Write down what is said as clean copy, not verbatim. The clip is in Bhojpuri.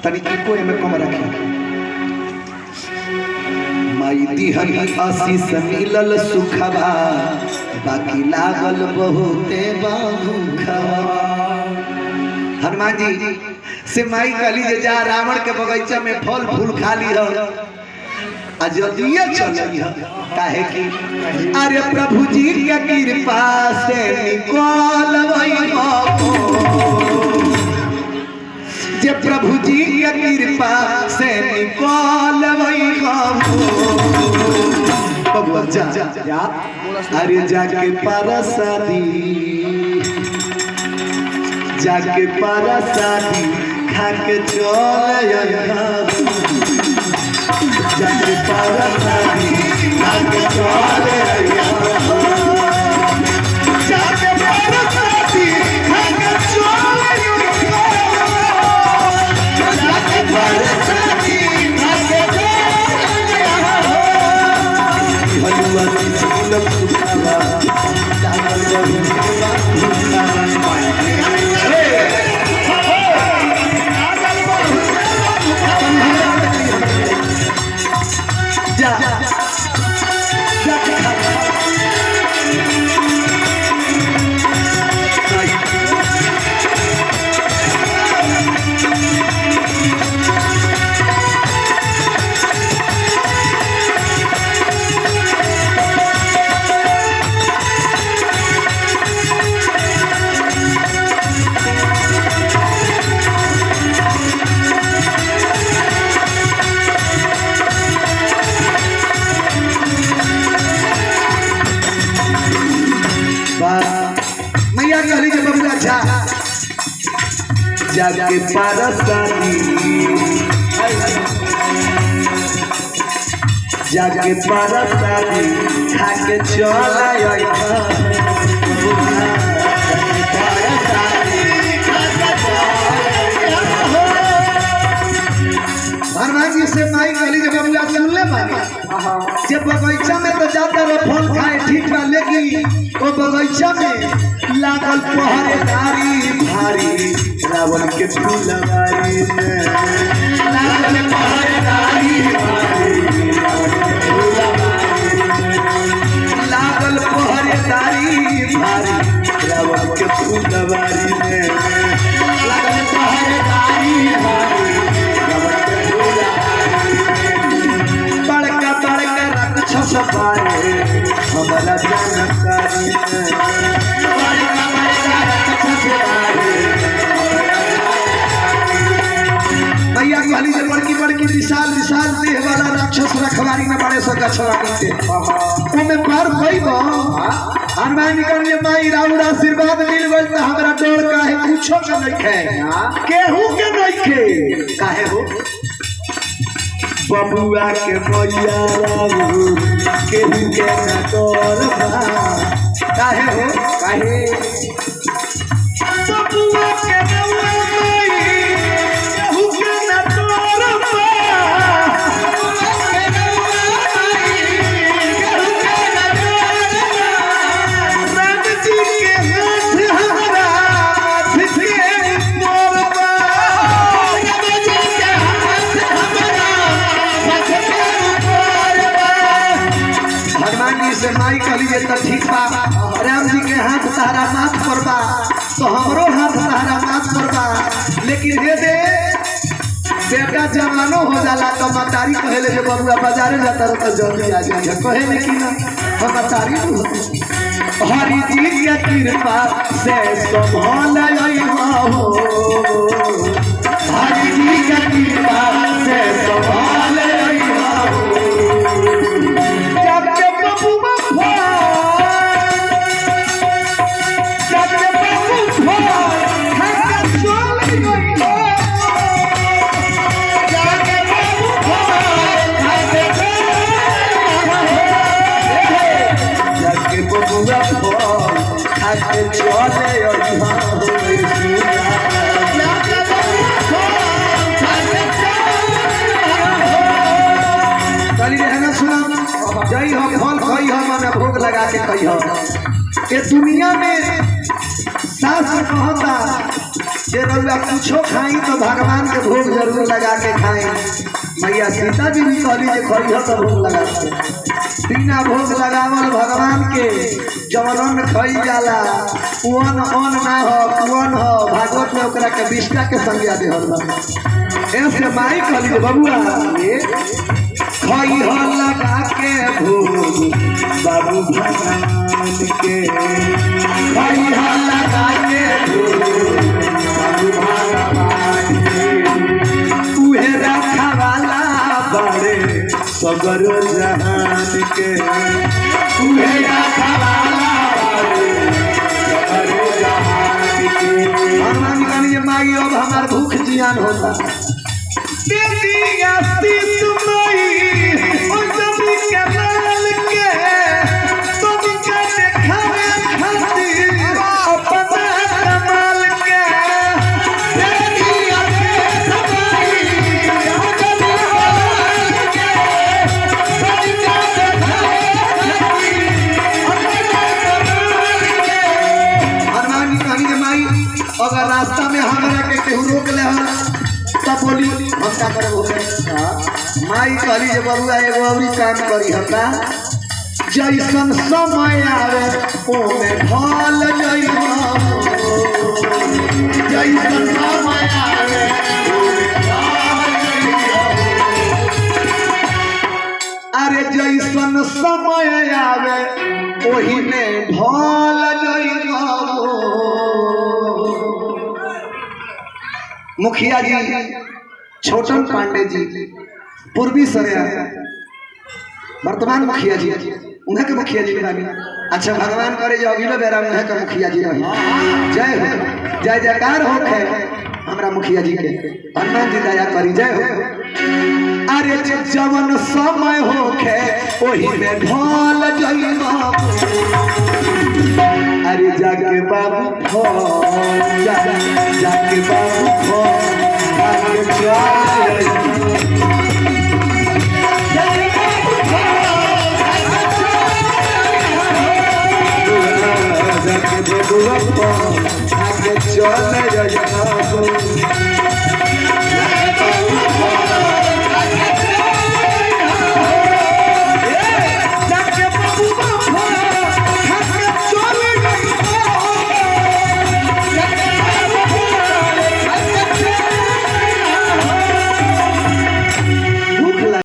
तरीके को एमे कम रखी माई दिहन आशीष मिलल सुखवा बाकी लागल बहुते बाबूखवा। हनुमान जी से माई कली जे जा रावण के बगीचा में फल फूल खा ली अजदिया चली काहे की अरे प्रभु जी के कृपा से निकल जे प्रभु जी के कृपा से निकल बबुआ जा अरे जाके परसादी जाके परसादी खा के चल जाके परसादी खा के चल जाके परसादी खा के चल जाके परसादी खा के जाके परसादी जाके परसादी खा के चल हनुमान जी से माई कहली जब बबुआ सुन ले जब बगीचा में तो जाता रहो फल खाए ठीक बा लेकिन वो बगीचा में लागल पहरेदारी भारी रावण के फूलवारी में लागल पहरेदारी भारी लागल पहरेदारी भारी रावण के फूलवारी में लागल पहरेदारी भारी रावण के बड़का बड़का राक्षस बारे हमारा जानकारी बड़का बड़का राक्षस बारे भैया कहली जे बड़की बड़की विशाल विशाल देह वाला राक्षस रखवारी में बड़े सो गछवारी के ओमे पार होइबो हनुमान जी कहले माई राउर आशीर्वाद मिल गइल त हमरा डर काहे कुछो के नइखे केहू के नइखे काहे हो बबुआ के मैया राउर केहू के न डर बा काहे हो काहे बबुआ के माई कहली जे त ठीक बा राम जी के हाथ तारा माथ पर बा तो हमरो हाथ तारा माथ पर बा लेकिन हे दे बेटा जवानो हो जाला तो मतारी कहले जे बबुआ बाजारे जाता रह तो जल्दी आ जाइए कहे लेकिन हम मतारी हरि जी के कृपा से संभाल हो हरि जी के कृपा से संभाल जय हो फल खई हो माने भोग लगा के कही हो ये दुनिया में शास्त्र कहता जे रउआ कुछो खाई तो भगवान के भोग जरूर लगा के खाएं। मैया सीता जी भी कहली जे खइहो तो भोग लगा के, बिना भोग लगावल भगवान के जवन अन्न खई जाला उन अन्न ना हो कुअन हो। भागवत में ओकरा के विष्टा के संज्ञा देहल बा। ऐसे माई कहली जे बबुआ ये खइहो लगा के भोग बाबू भगवान के, खइहो लगा के भोग बाबू भगवान के। उहे रखा वाला बड़े सगर जहान के, उहे रखा वाला बड़े सगर जहान के। हनुमान कहनी माई अब हमार भूख जियान होता। अगर रास्ता में हमरा के केहू रोक ले तब बोली हम का करब हो गए। माई कहली जे बबुआ एगो औरी काम करी हता, जैसन समय आवे ओमे ढल जइहो, जैसन समय आवे ओमे ढल जइहो। अरे जैसन समय आवे ओही में ढल जइहो। मुखिया जी छोटन पांडे जी पूर्वी सरिया वर्तमान मुखिया जी उन्हें के मुखिया जी बानी। अच्छा भगवान करे जो अगले बेरा उन्हें के मुखिया जी रही। जय हो, जय जयकार हो खे हमरा मुखिया जी के, हनुमान जी दया करी। जय हो। अरे जवन समय हो खे ओही में ढल जइहो। अरे जाके बाबू खो जाके बाबू खो आगे चल जाके बबुआ आगे चल जाओ।